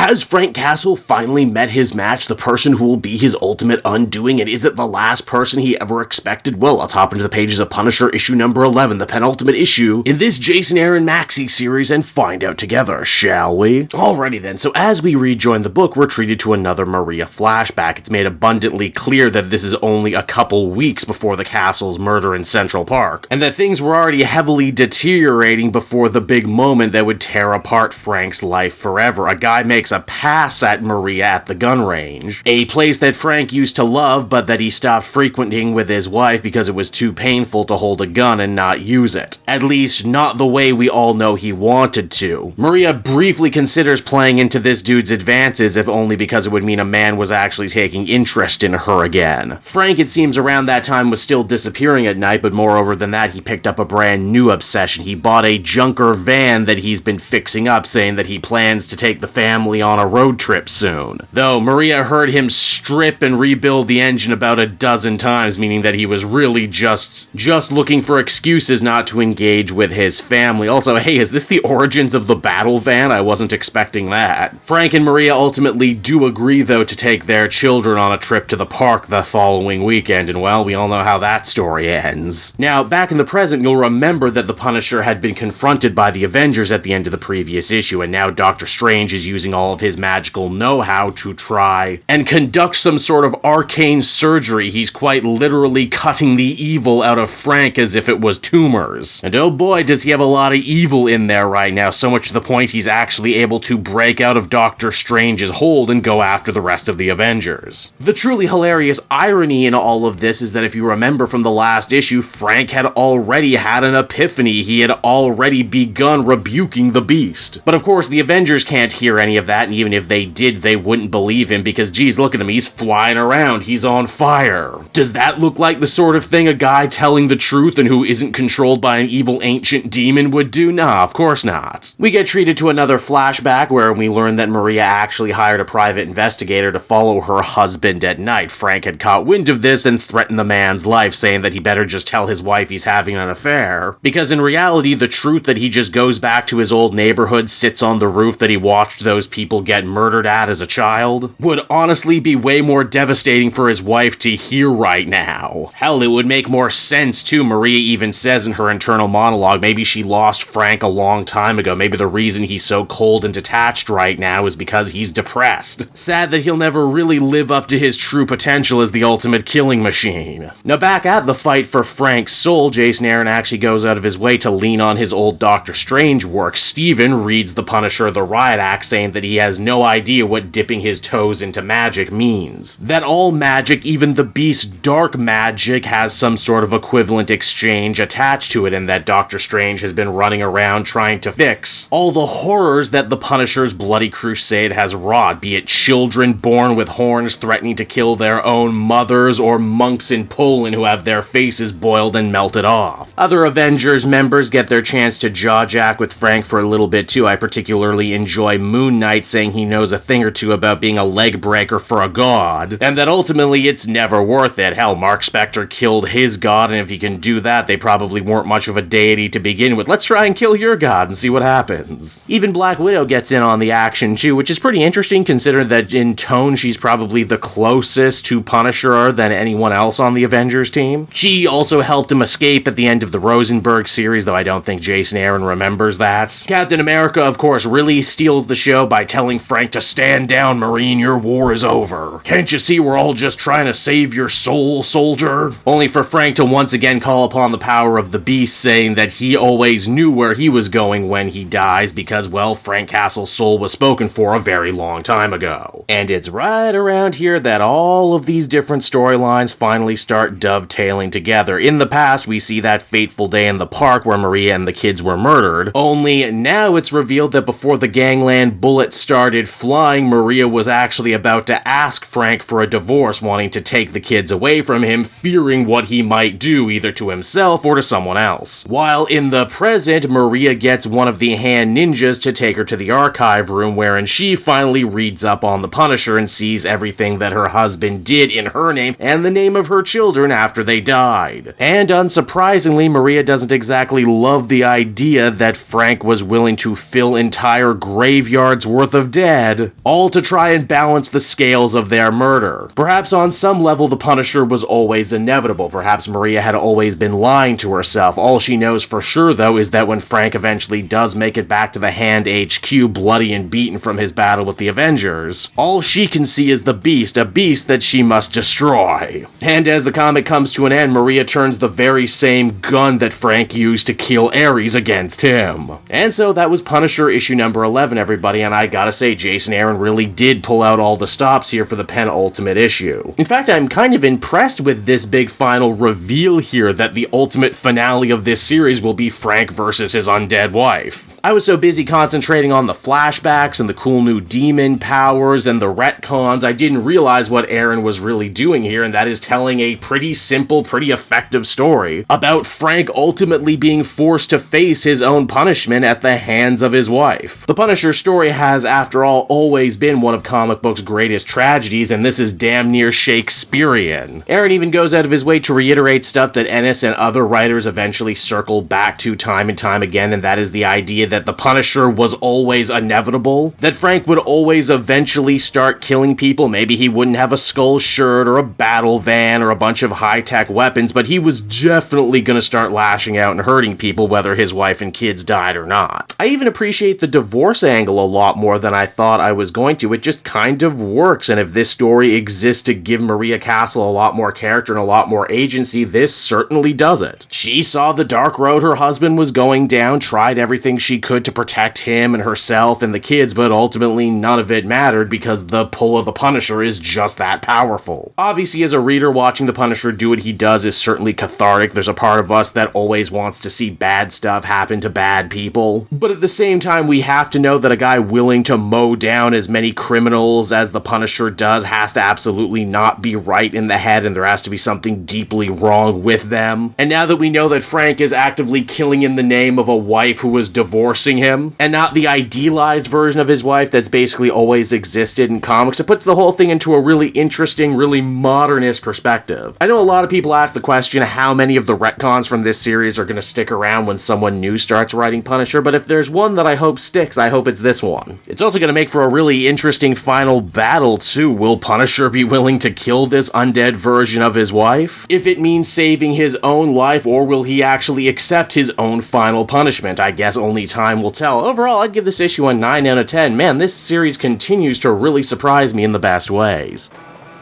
Has Frank Castle finally met his match, the person who will be his ultimate undoing, and is it the last person he ever expected? Well, let's hop into the pages of Punisher issue number 11, the penultimate issue in this Jason Aaron Maxi series, and find out together, shall we? Alrighty then, so as we rejoin the book, we're treated to another Maria flashback. It's made abundantly clear that this is only a couple weeks before the Castle's murder in Central Park, and that things were already heavily deteriorating before the big moment that would tear apart Frank's life forever. A guy makes a pass at Maria at the gun range, a place that Frank used to love but that he stopped frequenting with his wife because it was too painful to hold a gun and not use it. At least, not the way we all know he wanted to. Maria briefly considers playing into this dude's advances, if only because it would mean a man was actually taking interest in her again. Frank, it seems around that time, was still disappearing at night, but moreover than that, he picked up a brand new obsession. He bought a junker van that he's been fixing up, saying that he plans to take the family on a road trip soon. Though Maria heard him strip and rebuild the engine about a dozen times, meaning that he was really just looking for excuses not to engage with his family. Also, hey, is this the origins of the battle van? I wasn't expecting that. Frank and Maria ultimately do agree, though, to take their children on a trip to the park the following weekend, and well, we all know how that story ends. Now, back in the present, you'll remember that the Punisher had been confronted by the Avengers at the end of the previous issue, and now Doctor Strange is using all of his magical know-how to try and conduct some sort of arcane surgery. He's quite literally cutting the evil out of Frank as if it was tumors. And oh boy, does he have a lot of evil in there right now, so much to the point he's actually able to break out of Doctor Strange's hold and go after the rest of the Avengers. The truly hilarious irony in all of this is that if you remember from the last issue, Frank had already had an epiphany. He had already begun rebuking the Beast. But of course, the Avengers can't hear any of that, and even if they did, they wouldn't believe him because, geez, look at him, he's flying around, he's on fire. Does that look like the sort of thing a guy telling the truth and who isn't controlled by an evil ancient demon would do? Nah, of course not. We get treated to another flashback where we learn that Maria actually hired a private investigator to follow her husband at night. Frank had caught wind of this and threatened the man's life, saying that he better just tell his wife he's having an affair, because in reality, the truth that he just goes back to his old neighborhood, sits on the roof that he watched those people get murdered at as a child, would honestly be way more devastating for his wife to hear right now. Hell, it would make more sense too. Maria even says in her internal monologue, maybe she lost Frank a long time ago. Maybe the reason he's so cold and detached right now is because he's depressed. Sad that he'll never really live up to his true potential as the ultimate killing machine. Now back at the fight for Frank's soul, Jason Aaron actually goes out of his way to lean on his old Doctor Strange work. Steven reads the Punisher the Riot Act, saying that he has no idea what dipping his toes into magic means. That all magic, even the Beast's dark magic, has some sort of equivalent exchange attached to it, and that Doctor Strange has been running around trying to fix all the horrors that the Punisher's bloody crusade has wrought, be it children born with horns threatening to kill their own mothers, or monks in Poland who have their faces boiled and melted off. Other Avengers members get their chance to jaw-jack with Frank for a little bit too. I particularly enjoy Moon Knight saying he knows a thing or two about being a leg breaker for a god, and that ultimately it's never worth it. Hell, Mark Spector killed his god, and if he can do that, they probably weren't much of a deity to begin with. Let's try and kill your god and see what happens. Even Black Widow gets in on the action too, which is pretty interesting considering that in tone she's probably the closest to Punisher than anyone else on the Avengers team. She also helped him escape at the end of the Rosenberg series, though I don't think Jason Aaron remembers that. Captain America, of course, really steals the show by telling Frank to stand down, Marine, your war is over. Can't you see we're all just trying to save your soul, soldier? Only for Frank to once again call upon the power of the Beast, saying that he always knew where he was going when he dies because, well, Frank Castle's soul was spoken for a very long time ago. And it's right around here that all of these different storylines finally start dovetailing together. In the past, we see that fateful day in the park where Maria and the kids were murdered, only now it's revealed that before the gangland bullets started flying, Maria was actually about to ask Frank for a divorce, wanting to take the kids away from him, fearing what he might do either to himself or to someone else. While in the present, Maria gets one of the hand ninjas to take her to the archive room, wherein she finally reads up on the Punisher and sees everything that her husband did in her name and the name of her children after they died. And unsurprisingly, Maria doesn't exactly love the idea that Frank was willing to fill entire graveyards worth of of dead, all to try and balance the scales of their murder. Perhaps on some level the Punisher was always inevitable. Perhaps Maria had always been lying to herself. All she knows for sure, though, is that when Frank eventually does make it back to the Hand HQ, bloody and beaten from his battle with the Avengers, all she can see is the Beast, a beast that she must destroy. And as the comic comes to an end, Maria turns the very same gun that Frank used to kill Ares against him. And so that was Punisher issue number 11, everybody, and I gotta say, Jason Aaron really did pull out all the stops here for the penultimate issue. In fact, I'm kind of impressed with this big final reveal here that the ultimate finale of this series will be Frank versus his undead wife. I was so busy concentrating on the flashbacks and the cool new demon powers and the retcons, I didn't realize what Aaron was really doing here, and that is telling a pretty simple, pretty effective story about Frank ultimately being forced to face his own punishment at the hands of his wife. The Punisher story has, after all, always been one of comic books' greatest tragedies, and this is damn near Shakespearean. Aaron even goes out of his way to reiterate stuff that Ennis and other writers eventually circle back to time and time again, and that is the idea that the Punisher was always inevitable, that Frank would always eventually start killing people. Maybe he wouldn't have a skull shirt or a battle van or a bunch of high-tech weapons, but he was definitely gonna start lashing out and hurting people whether his wife and kids died or not. I even appreciate the divorce angle a lot more than I thought I was going to. It just kind of works, and if this story exists to give Maria Castle a lot more character and a lot more agency, this certainly does it. She saw the dark road her husband was going down, tried everything she could to protect him and herself and the kids, but ultimately none of it mattered because the pull of the Punisher is just that powerful. Obviously, as a reader, watching the Punisher do what he does is certainly cathartic. There's a part of us that always wants to see bad stuff happen to bad people, but at the same time, we have to know that a guy willing to mow down as many criminals as the Punisher does has to absolutely not be right in the head, and there has to be something deeply wrong with them. And now that we know that Frank is actively killing in the name of a wife who was divorcing him, and not the idealized version of his wife that's basically always existed in comics, it puts the whole thing into a really interesting, really modernist perspective. I know a lot of people ask the question how many of the retcons from this series are going to stick around when someone new starts writing Punisher, but if there's one that I hope sticks, I hope it's this one. It's also going to make for a really interesting final battle too. Will Punisher be willing to kill this undead version of his wife? If it means saving his own life, or will he actually accept his own final punishment? I guess only time will tell. Overall, I'd give this issue a 9 out of 10. Man, this series continues to really surprise me in the best ways.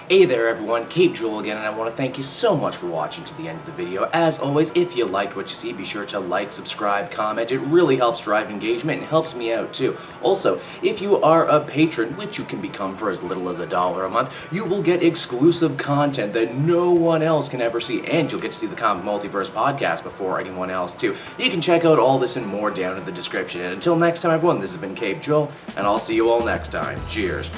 Hey there everyone, Cape Joel again, and I want to thank you so much for watching to the end of the video. As always, if you liked what you see, be sure to like, subscribe, comment. It really helps drive engagement and helps me out too. Also, if you are a patron, which you can become for as little as $1 a month, you will get exclusive content that no one else can ever see, and you'll get to see the Comic Multiverse podcast before anyone else too. You can check out all this and more down in the description. And until next time everyone, this has been Cape Joel, and I'll see you all next time. Cheers.